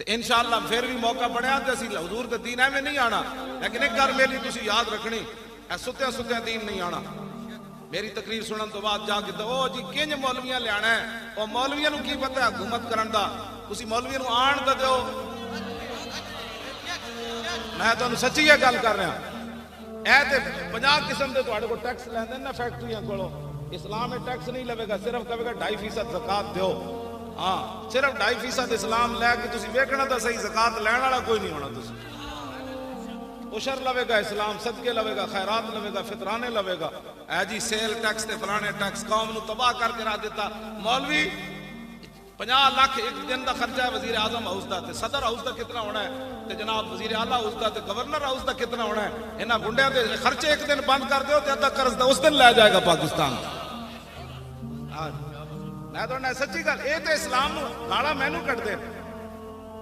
تو انشاءاللہ پھر بھی موقع بنیا تو اسی حضور دے دین میں نہیں آنا، لیکن ایک گل میری تسی یاد رکھنی، اے ستیا ستیا دین نہیں آنا۔ میری تقریر سنن تو بعد جا کے او جی کنج مولویاں لے آنا ہے، او مولویاں نو کی پتہ ہے حکومت کرن دا، تسی مولویاں نو آن تے دیو۔ میں تانوں سچی یہ گل کر رہا، اے تے 50 قسم دے تواڈے کو ٹیکس لیندے نا فیکٹریاں کولوں، اسلام میں ٹیکس نہیں لوے گا، صرف کہے گا 2.5% زکات دیو۔ ہاں صرف 2.5% اسلام لے کے تسی ویکھنا تا صحیح، زکات لین والا کوئی نہیں ہونا۔ تسی عشر لوے گا، اسلام صدقے لوے گا، خیرات لوے گا، فطرانے لوے گا۔ اے جی سیل ٹیکس تے فلانے ٹیکس قوم نو تباہ کر کے رکھ دیتا۔ مولوی 50 لاکھ ایک دن دا خرچہ ہے وزیر اعظم ہاؤس دا، تے صدر ہاؤس دا کتنا ہونا ہے، تے جناب وزیر اعلیٰ ہاؤس دا تے گورنر ہاؤس دا کتنا ہونا ہے۔ انہاں گنڈیاں دے خرچے ایک دن بند کر دیو تے ادھا قرض دا اس دن لے جائے گا پاکستان۔ میں تو سچی گل، اے تے اسلام نو گالا مینوں کٹ دے۔